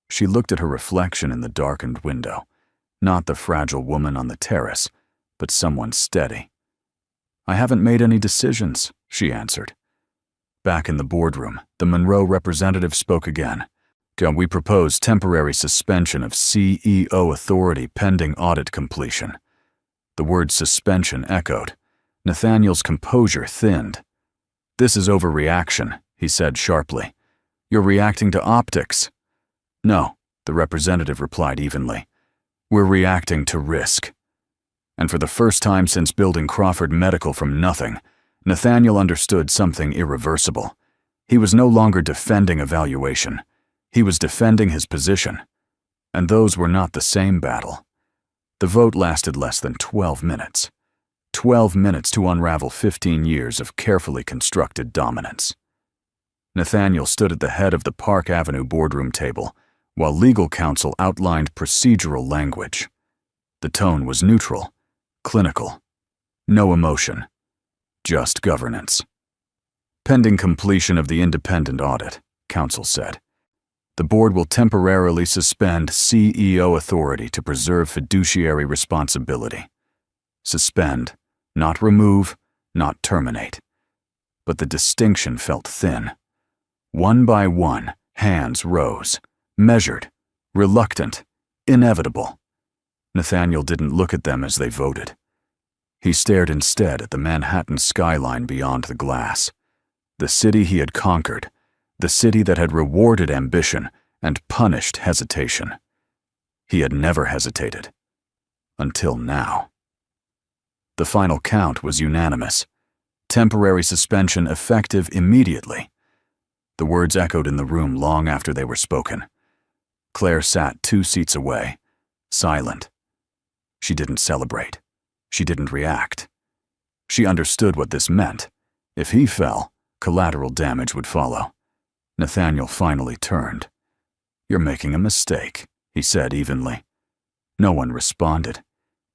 She looked at her reflection in the darkened window, not the fragile woman on the terrace, but someone steady. "I haven't made any decisions," she answered. Back in the boardroom, the Monroe representative spoke again. "We propose temporary suspension of CEO authority pending audit completion." The word suspension echoed. Nathaniel's composure thinned. "This is overreaction," he said sharply. "You're reacting to optics." "No," the representative replied evenly. "We're reacting to risk." And for the first time since building Crawford Medical from nothing, Nathaniel understood something irreversible. He was no longer defending a valuation. He was defending his position. And those were not the same battle. The vote lasted less than 12 minutes. 12 minutes to unravel 15 years of carefully constructed dominance. Nathaniel stood at the head of the Park Avenue boardroom table, while legal counsel outlined procedural language. The tone was neutral, clinical. No emotion. Just governance. "Pending completion of the independent audit," counsel said. "The board will temporarily suspend CEO authority to preserve fiduciary responsibility." Suspend, not remove, not terminate. But the distinction felt thin. One by one, hands rose, measured, reluctant, inevitable. Nathaniel didn't look at them as they voted. He stared instead at the Manhattan skyline beyond the glass. The city he had conquered, the city that had rewarded ambition and punished hesitation. He had never hesitated. Until now. The final count was unanimous. Temporary suspension effective immediately. The words echoed in the room long after they were spoken. Claire sat 2 seats away, silent. She didn't celebrate. She didn't react. She understood what this meant. If he fell, collateral damage would follow. Nathaniel finally turned. "You're making a mistake," he said evenly. No one responded,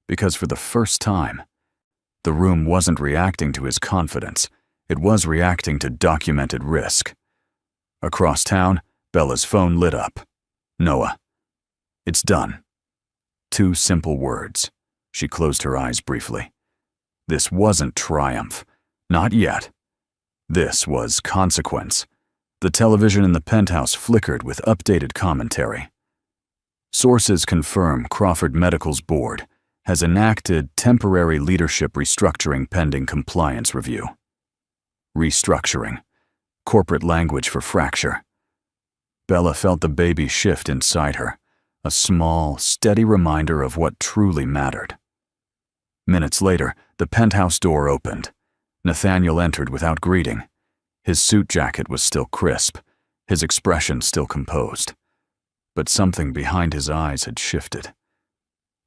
because for the first time, the room wasn't reacting to his confidence. It was reacting to documented risk. Across town, Bella's phone lit up. "Noah." "It's done." 2 simple words. She closed her eyes briefly. This wasn't triumph. Not yet. This was consequence. The television in the penthouse flickered with updated commentary. Sources confirm Crawford Medical's board has enacted temporary leadership restructuring pending compliance review. Restructuring. Corporate language for fracture. Bella felt the baby shift inside her, a small, steady reminder of what truly mattered. Minutes later, the penthouse door opened. Nathaniel entered without greeting. His suit jacket was still crisp, his expression still composed. But something behind his eyes had shifted.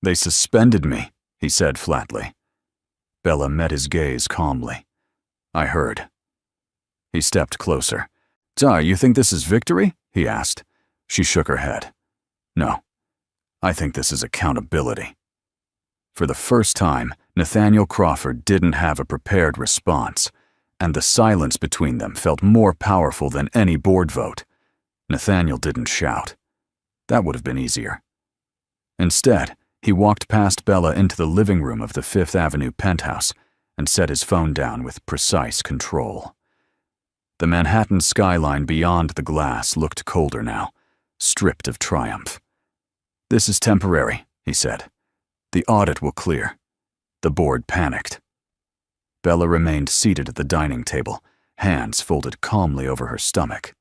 "They suspended me," he said flatly. Bella met his gaze calmly. "I heard." He stepped closer. "So, you think this is victory?" he asked. She shook her head. "No. I think this is accountability." For the first time, Nathaniel Crawford didn't have a prepared response, and the silence between them felt more powerful than any board vote. Nathaniel didn't shout. That would have been easier. Instead, he walked past Bella into the living room of the Fifth Avenue penthouse and set his phone down with precise control. The Manhattan skyline beyond the glass looked colder now, stripped of triumph. "This is temporary," he said. "The audit will clear." The board panicked. Bella remained seated at the dining table, hands folded calmly over her stomach.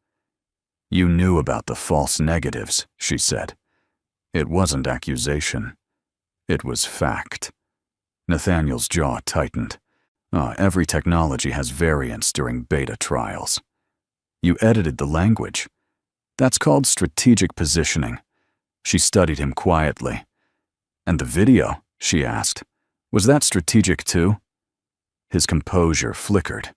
"You knew about the false negatives," she said. It wasn't accusation. It was fact. Nathaniel's jaw tightened. Every technology has variants during beta trials. "You edited the language. That's called strategic positioning." She studied him quietly. "And the video?" she asked. "Was that strategic too?" His composure flickered.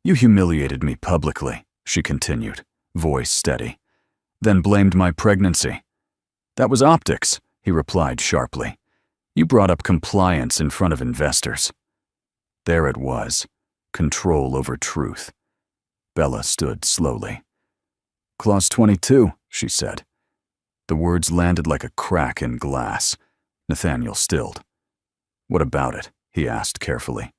"You humiliated me publicly," she continued, voice steady. "Then blamed my pregnancy." "That was optics," he replied sharply. "You brought up compliance in front of investors." There it was, control over truth. Bella stood slowly. "Clause 22, she said. The words landed like a crack in glass. Nathaniel stilled. "What about it?" he asked carefully.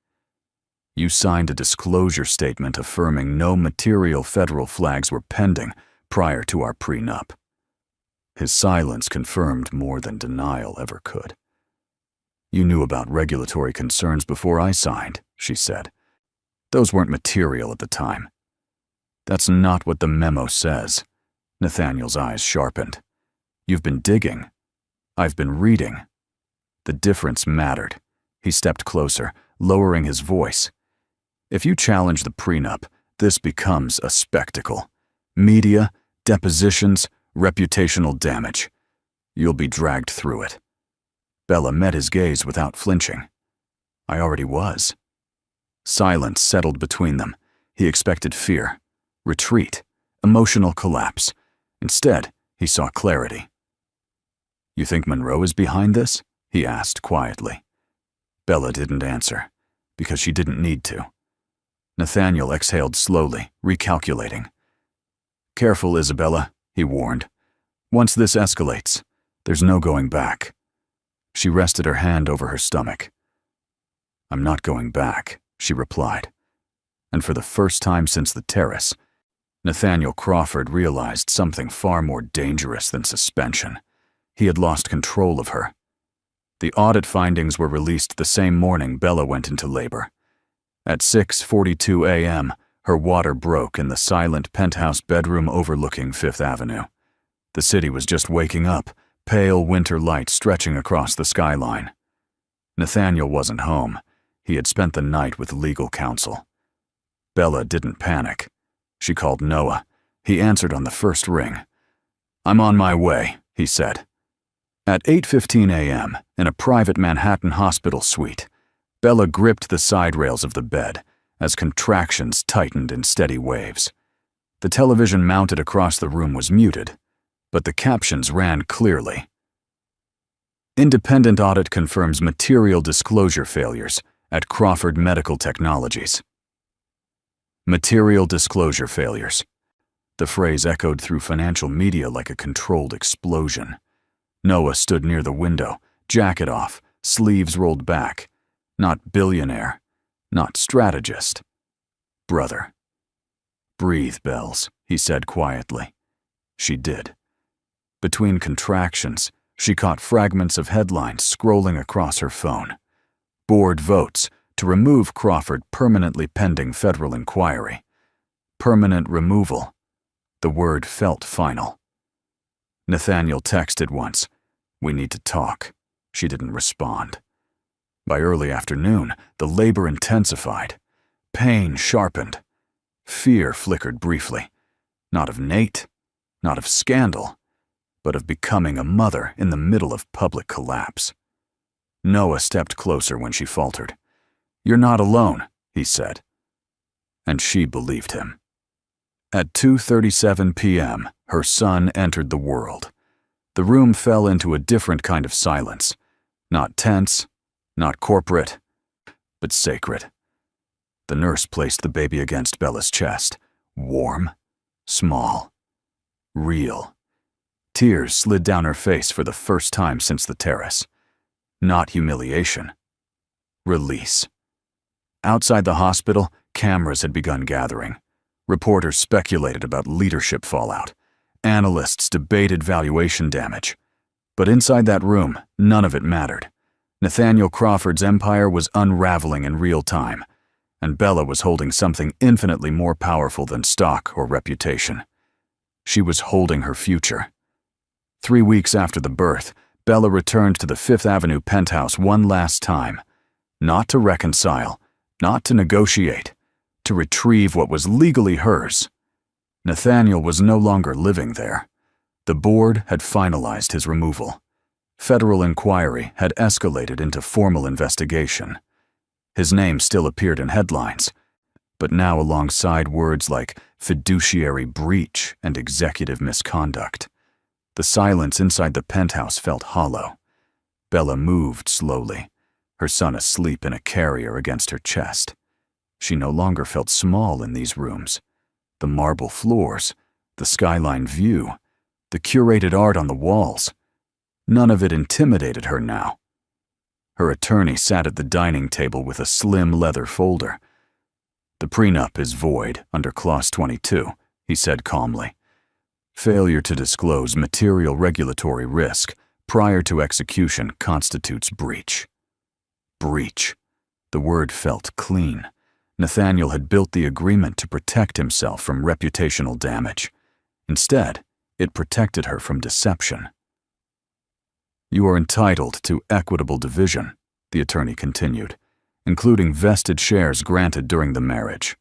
"You signed a disclosure statement affirming no material federal flags were pending prior to our prenup." His silence confirmed more than denial ever could. "You knew about regulatory concerns before I signed," she said. "Those weren't material at the time." "That's not what the memo says." Nathaniel's eyes sharpened. "You've been digging. I've been reading." The difference mattered. He stepped closer, lowering his voice. "If you challenge the prenup, this becomes a spectacle. Media, depositions, reputational damage. You'll be dragged through it." Bella met his gaze without flinching. "I already was." Silence settled between them. He expected fear, retreat, emotional collapse. Instead, he saw clarity. "You think Monroe is behind this?" he asked quietly. Bella didn't answer, because she didn't need to. Nathaniel exhaled slowly, recalculating. "Careful, Isabella," he warned. "Once this escalates, there's no going back." She rested her hand over her stomach. "I'm not going back," she replied. And for the first time since the terrace, Nathaniel Crawford realized something far more dangerous than suspension. He had lost control of her. The audit findings were released the same morning Bella went into labor. At 6:42 a.m., her water broke in the silent penthouse bedroom overlooking Fifth Avenue. The city was just waking up, pale winter light stretching across the skyline. Nathaniel wasn't home. He had spent the night with legal counsel. Bella didn't panic. She called Noah. He answered on the first ring. "I'm on my way," he said. At 8:15 a.m., in a private Manhattan hospital suite, Bella gripped the side rails of the bed as contractions tightened in steady waves. The television mounted across the room was muted, but the captions ran clearly. "Independent audit confirms material disclosure failures at Crawford Medical Technologies." Material disclosure failures. The phrase echoed through financial media like a controlled explosion. Noah stood near the window, jacket off, sleeves rolled back. Not billionaire, not strategist. Brother. "Breathe, Bells," he said quietly. She did. Between contractions, she caught fragments of headlines scrolling across her phone. Board votes to remove Crawford permanently pending federal inquiry. Permanent removal. The word felt final. Nathaniel texted once, "We need to talk." She didn't respond. By early afternoon, the labor intensified. Pain sharpened. Fear flickered briefly. Not of Nate, not of scandal, but of becoming a mother in the middle of public collapse. Noah stepped closer when she faltered. "You're not alone," he said. And she believed him. At 2:37 p.m., her son entered the world. The room fell into a different kind of silence. Not tense, not corporate, but sacred. The nurse placed the baby against Bella's chest. Warm, small, real. Tears slid down her face for the first time since the terrace. Not humiliation. Release. Outside the hospital, cameras had begun gathering. Reporters speculated about leadership fallout. Analysts debated valuation damage. But inside that room, none of it mattered. Nathaniel Crawford's empire was unraveling in real time, and Bella was holding something infinitely more powerful than stock or reputation. She was holding her future. 3 weeks after the birth, Bella returned to the Fifth Avenue penthouse one last time. Not to reconcile, not to negotiate, to retrieve what was legally hers. Nathaniel was no longer living there. The board had finalized his removal. Federal inquiry had escalated into formal investigation. His name still appeared in headlines, but now alongside words like fiduciary breach and executive misconduct. The silence inside the penthouse felt hollow. Bella moved slowly, her son asleep in a carrier against her chest. She no longer felt small in these rooms. The marble floors, the skyline view, the curated art on the walls. None of it intimidated her now. Her attorney sat at the dining table with a slim leather folder. "The prenup is void under Clause 22, he said calmly. "Failure to disclose material regulatory risk prior to execution constitutes breach." Breach. The word felt clean. Nathaniel had built the agreement to protect himself from reputational damage. Instead, it protected her from deception. "You are entitled to equitable division," the attorney continued, "including vested shares granted during the marriage.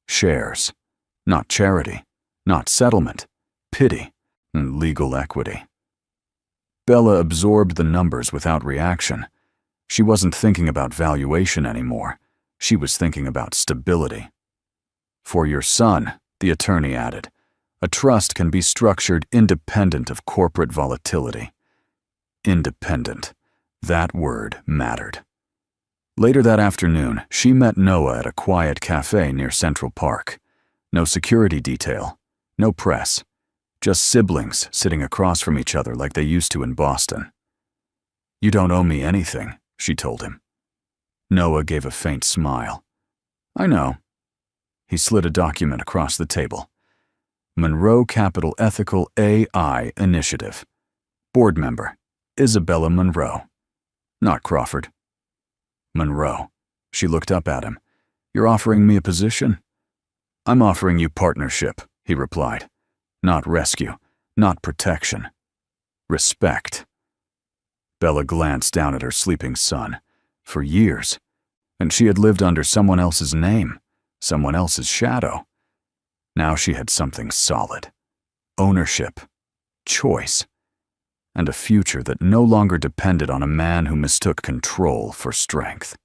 Shares, not charity, not settlement, pity, and legal equity." Bella absorbed the numbers without reaction. She wasn't thinking about valuation anymore. She was thinking about stability. "For your son," the attorney added, "a trust can be structured independent of corporate volatility." Independent. That word mattered. Later that afternoon, she met Noah at a quiet cafe near Central Park. No security detail, no press, just siblings sitting across from each other like they used to in Boston. "You don't owe me anything," she told him. Noah gave a faint smile. "I know." He slid a document across the table. Monroe Capital Ethical AI Initiative. Board member, Isabella Monroe. Not Crawford. Monroe. She looked up at him. "You're offering me a position?" "I'm offering you partnership," he replied. "Not rescue, not protection. Respect." Bella glanced down at her sleeping son. For years, and she had lived under someone else's name, someone else's shadow. Now she had something solid. Ownership, choice, and a future that no longer depended on a man who mistook control for strength.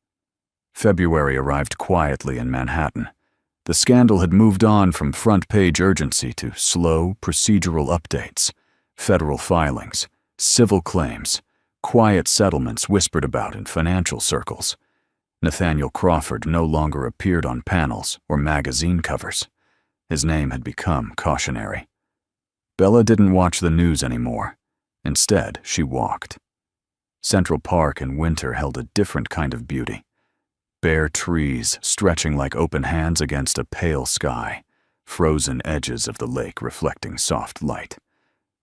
February arrived quietly in Manhattan. The scandal had moved on from front-page urgency to slow, procedural updates, federal filings, civil claims, quiet settlements whispered about in financial circles. Nathaniel Crawford no longer appeared on panels or magazine covers. His name had become cautionary. Bella didn't watch the news anymore. Instead, she walked. Central Park in winter held a different kind of beauty. Bare trees stretching like open hands against a pale sky, frozen edges of the lake reflecting soft light.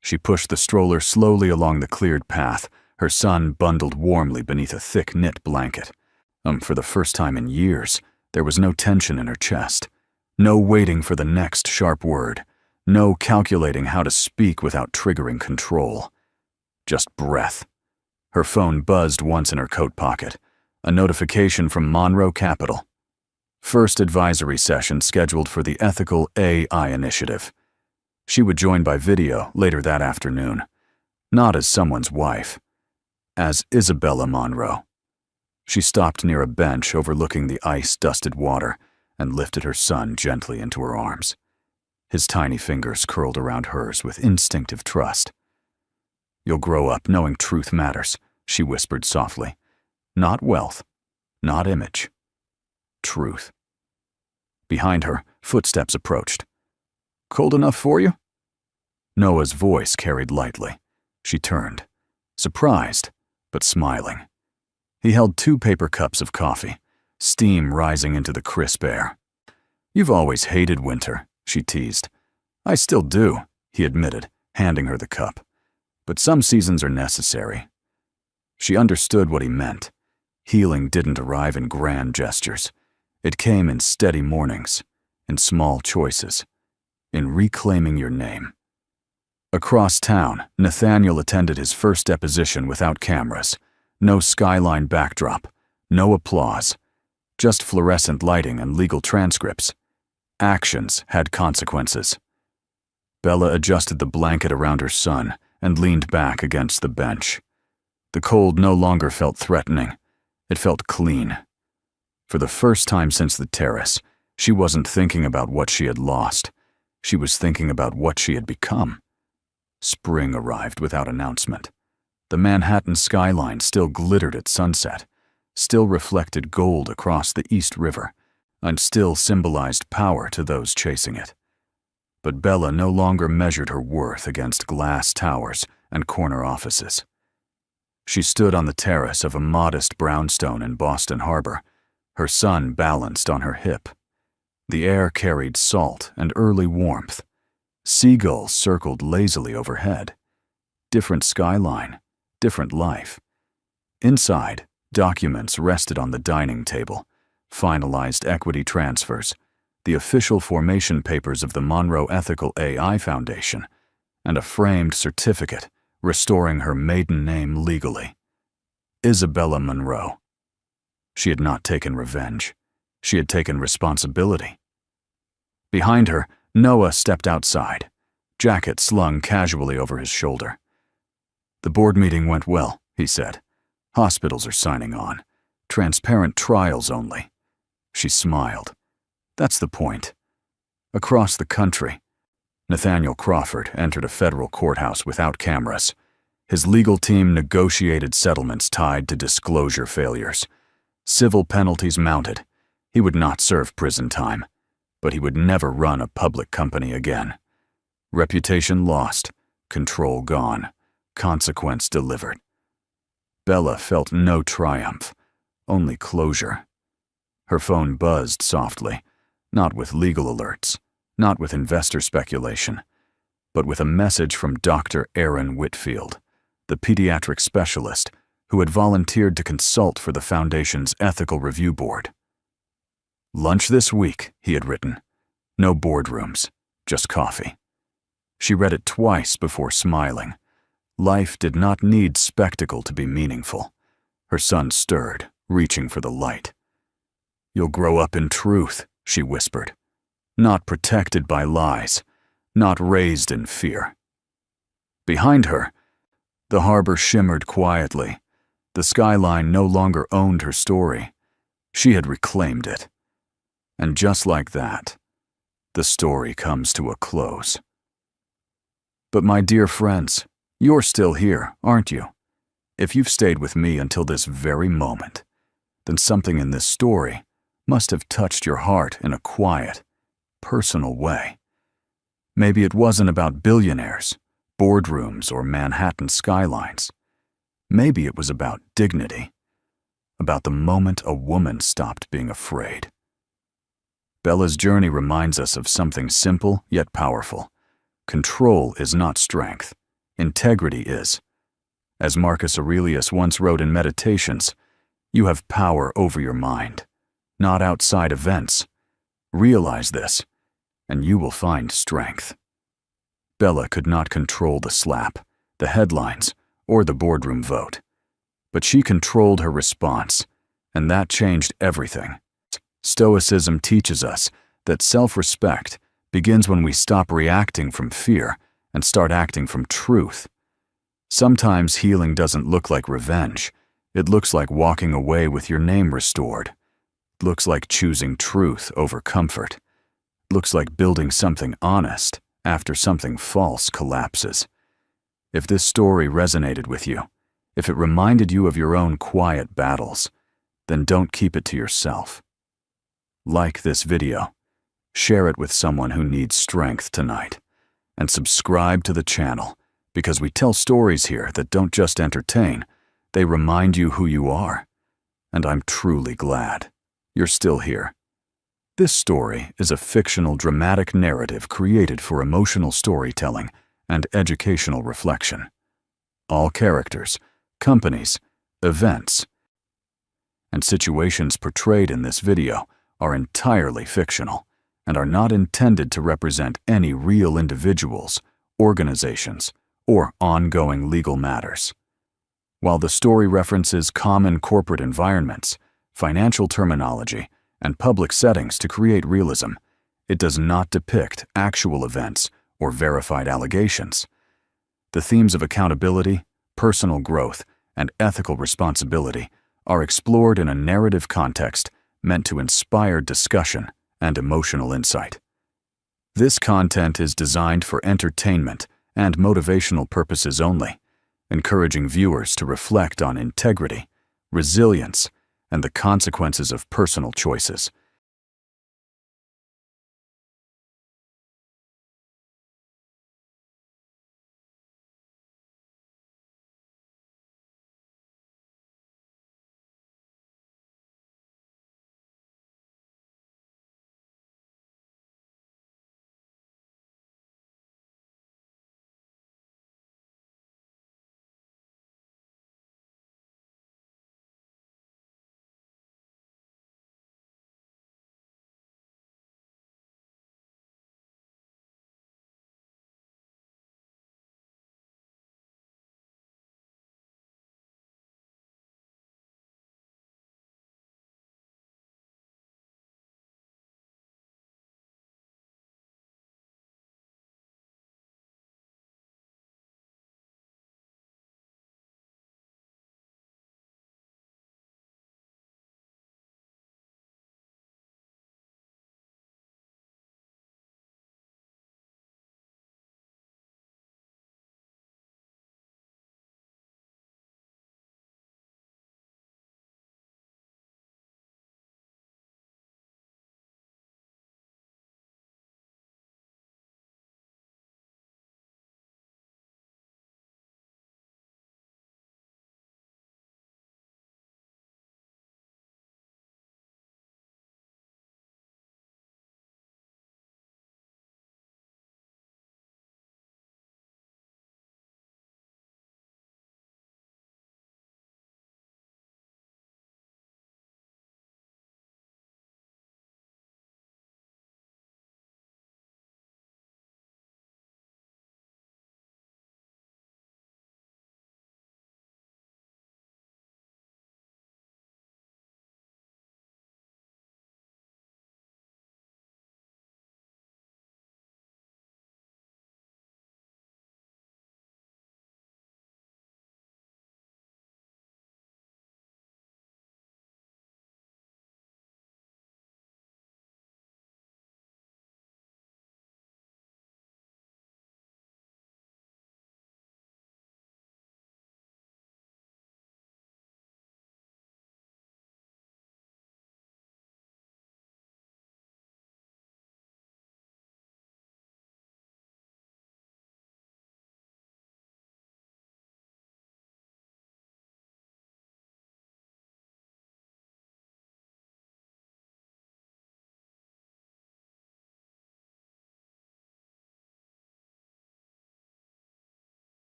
She pushed the stroller slowly along the cleared path, her son bundled warmly beneath a thick knit blanket. For the first time in years, there was no tension in her chest. No waiting for the next sharp word. No calculating how to speak without triggering control. Just breath. Her phone buzzed once in her coat pocket. A notification from Monroe Capital. First advisory session scheduled for the Ethical AI Initiative. She would join by video later that afternoon, not as someone's wife, as Isabella Monroe. She stopped near a bench overlooking the ice-dusted water and lifted her son gently into her arms. His tiny fingers curled around hers with instinctive trust. "You'll grow up knowing truth matters," she whispered softly. "Not wealth, not image. Truth." Behind her, footsteps approached. "Cold enough for you?" Noah's voice carried lightly. She turned, surprised, but smiling. He held 2 paper cups of coffee, steam rising into the crisp air. "You've always hated winter," she teased. "I still do," he admitted, handing her the cup. "But some seasons are necessary." She understood what he meant. Healing didn't arrive in grand gestures. It came in steady mornings, in small choices, in reclaiming your name. Across town, Nathaniel attended his first deposition without cameras. No skyline backdrop, no applause, just fluorescent lighting and legal transcripts. Actions had consequences. Bella adjusted the blanket around her son and leaned back against the bench. The cold no longer felt threatening. It felt clean. For the first time since the terrace, she wasn't thinking about what she had lost. She was thinking about what she had become. Spring arrived without announcement. The Manhattan skyline still glittered at sunset, still reflected gold across the East River, and still symbolized power to those chasing it. But Bella no longer measured her worth against glass towers and corner offices. She stood on the terrace of a modest brownstone in Boston Harbor, her son balanced on her hip. The air carried salt and early warmth. Seagulls circled lazily overhead. Different skyline, different life. Inside, documents rested on the dining table, finalized equity transfers, the official formation papers of the Monroe Ethical AI Foundation, and a framed certificate restoring her maiden name legally. Isabella Monroe. She had not taken revenge. She had taken responsibility. Behind her, Noah stepped outside, jacket slung casually over his shoulder. "The board meeting went well," he said. "Hospitals are signing on. Transparent trials only." She smiled. "That's the point." Across the country, Nathaniel Crawford entered a federal courthouse without cameras. His legal team negotiated settlements tied to disclosure failures. Civil penalties mounted. He would not serve prison time, but he would never run a public company again. Reputation lost, control gone, consequence delivered. Bella felt no triumph, only closure. Her phone buzzed softly, not with legal alerts, not with investor speculation, but with a message from Dr. Aaron Whitfield, the pediatric specialist who had volunteered to consult for the Foundation's Ethical Review Board. "Lunch this week," he had written. "No boardrooms, just coffee." She read it twice before smiling. Life did not need spectacle to be meaningful. Her son stirred, reaching for the light. "You'll grow up in truth," she whispered. "Not protected by lies, not raised in fear." Behind her, the harbor shimmered quietly. The skyline no longer owned her story. She had reclaimed it. And just like that, the story comes to a close. But my dear friends, you're still here, aren't you? If you've stayed with me until this very moment, then something in this story must have touched your heart in a quiet, personal way. Maybe it wasn't about billionaires, boardrooms, or Manhattan skylines. Maybe it was about dignity, about the moment a woman stopped being afraid. Bella's journey reminds us of something simple yet powerful. Control is not strength. Integrity is. As Marcus Aurelius once wrote in Meditations, you have power over your mind, not outside events. Realize this, and you will find strength. Bella could not control the slap, the headlines, or the boardroom vote. But she controlled her response, and that changed everything. Stoicism teaches us that self-respect begins when we stop reacting from fear and start acting from truth. Sometimes healing doesn't look like revenge. It looks like walking away with your name restored. It looks like choosing truth over comfort. It looks like building something honest after something false collapses. If this story resonated with you, if it reminded you of your own quiet battles, then don't keep it to yourself. Like this video, share it with someone who needs strength tonight, and subscribe to the channel because we tell stories here that don't just entertain, they remind you who you are. And I'm truly glad you're still here. This story is a fictional dramatic narrative created for emotional storytelling and educational reflection. All characters, companies, events, and situations portrayed in this video are entirely fictional and are not intended to represent any real individuals, organizations, or ongoing legal matters. While the story references common corporate environments, financial terminology, and public settings to create realism, it does not depict actual events or verified allegations. The themes of accountability, personal growth, and ethical responsibility are explored in a narrative context meant to inspire discussion and emotional insight. This content is designed for entertainment and motivational purposes only, encouraging viewers to reflect on integrity, resilience, and the consequences of personal choices.